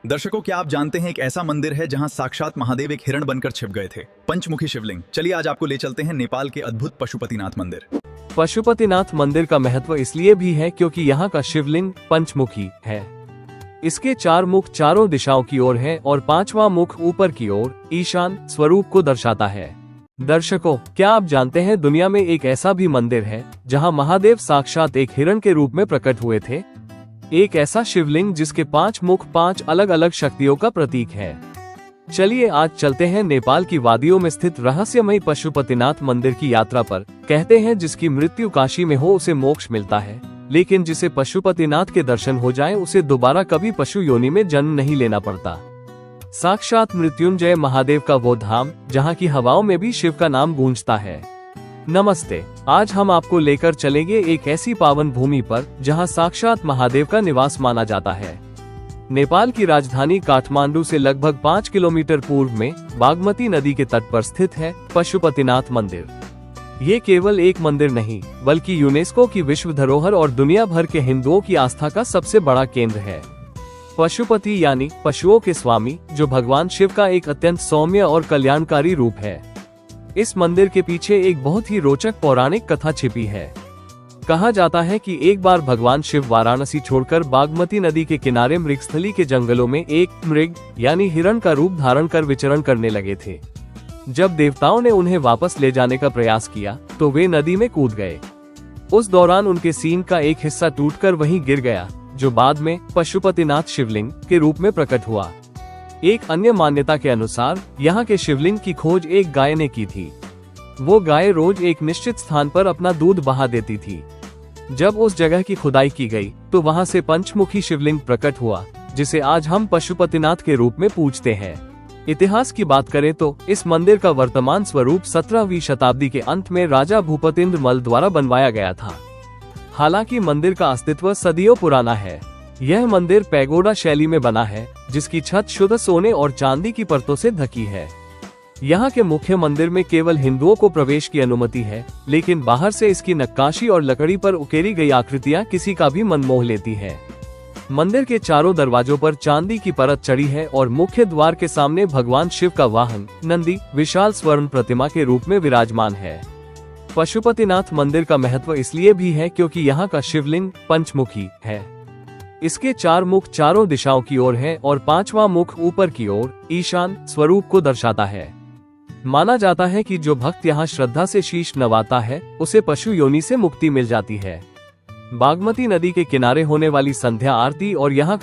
दर्शकों, क्या आप जानते हैं एक ऐसा मंदिर है जहां साक्षात महादेव एक हिरण बनकर छिप गए थे? पंचमुखी शिवलिंग। चलिए आज आपको ले चलते हैं नेपाल के अद्भुत पशुपतिनाथ मंदिर। पशुपतिनाथ मंदिर का महत्व इसलिए भी है क्योंकि यहाँ का शिवलिंग पंचमुखी है। इसके 4 मुख चारों दिशाओं की ओर है और 5वां मुख ऊपर की ओर ईशान स्वरूप को दर्शाता है। दर्शकों, क्या आप जानते हैं दुनिया में एक ऐसा भी मंदिर है जहाँ महादेव साक्षात एक हिरण के रूप में प्रकट हुए थे? एक ऐसा शिवलिंग जिसके 5 मुख 5 अलग अलग शक्तियों का प्रतीक है। चलिए आज चलते हैं नेपाल की वादियों में स्थित रहस्यमयी पशुपतिनाथ मंदिर की यात्रा पर। कहते हैं जिसकी मृत्यु काशी में हो उसे मोक्ष मिलता है, लेकिन जिसे पशुपतिनाथ के दर्शन हो जाएं उसे दोबारा कभी पशु योनि में जन्म नहीं लेना पड़ता। साक्षात मृत्युंजय महादेव का वो धाम जहाँ की हवाओं में भी शिव का नाम गूंजता है। नमस्ते, आज हम आपको लेकर चलेंगे एक ऐसी पावन भूमि पर जहां साक्षात महादेव का निवास माना जाता है। नेपाल की राजधानी काठमांडू से लगभग 5 किलोमीटर पूर्व में बागमती नदी के तट पर स्थित है पशुपतिनाथ मंदिर। ये केवल एक मंदिर नहीं बल्कि यूनेस्को की विश्व धरोहर और दुनिया भर के हिंदुओं की आस्था का सबसे बड़ा केंद्र है। पशुपति यानी पशुओं के स्वामी, जो भगवान शिव का एक अत्यंत सौम्य और कल्याणकारी रूप है। इस मंदिर के पीछे एक बहुत ही रोचक पौराणिक कथा छिपी है। कहा जाता है कि एक बार भगवान शिव वाराणसी छोड़कर बागमती नदी के किनारे मृगस्थली के जंगलों में एक मृग यानी हिरण का रूप धारण कर विचरण करने लगे थे। जब देवताओं ने उन्हें वापस ले जाने का प्रयास किया तो वे नदी में कूद गए। उस दौरान उनके सींग का एक हिस्सा टूटकर वहीं गिर गया, जो बाद में पशुपतिनाथ शिवलिंग के रूप में प्रकट हुआ। एक अन्य मान्यता के अनुसार यहाँ के शिवलिंग की खोज एक गाय ने की थी। वो गाय रोज एक निश्चित स्थान पर अपना दूध बहा देती थी। जब उस जगह की खुदाई की गई तो वहाँ से पंचमुखी शिवलिंग प्रकट हुआ, जिसे आज हम पशुपतिनाथ के रूप में पूजते हैं। इतिहास की बात करें तो इस मंदिर का वर्तमान स्वरूप 17वीं शताब्दी के अंत में राजा भूपतिंद्र मल द्वारा बनवाया गया था। हालांकि मंदिर का अस्तित्व सदियों पुराना है। यह मंदिर पैगोडा शैली में बना है, जिसकी छत शुद्ध सोने और चांदी की परतों से ढकी है। यहाँ के मुख्य मंदिर में केवल हिंदुओं को प्रवेश की अनुमति है, लेकिन बाहर से इसकी नक्काशी और लकड़ी पर उकेरी गई आकृतियाँ किसी का भी मन मोह लेती है। मंदिर के चारों दरवाजों पर चांदी की परत चढ़ी है और मुख्य द्वार के सामने भगवान शिव का वाहन नंदी विशाल स्वर्ण प्रतिमा के रूप में विराजमान है। पशुपतिनाथ मंदिर का महत्व इसलिए भी है क्योंकि यहाँ का शिवलिंग पंचमुखी है। इसके 4 मुख चारों दिशाओं की ओर है और 5वां मुख ऊपर की ओर ईशान स्वरूप को दर्शाता है। माना जाता है कि जो भक्त यहाँ श्रद्धा से शीश नवाता है उसे पशु योनि से मुक्ति मिल जाती है। बागमती नदी के किनारे होने वाली संध्या आरती और यहाँ का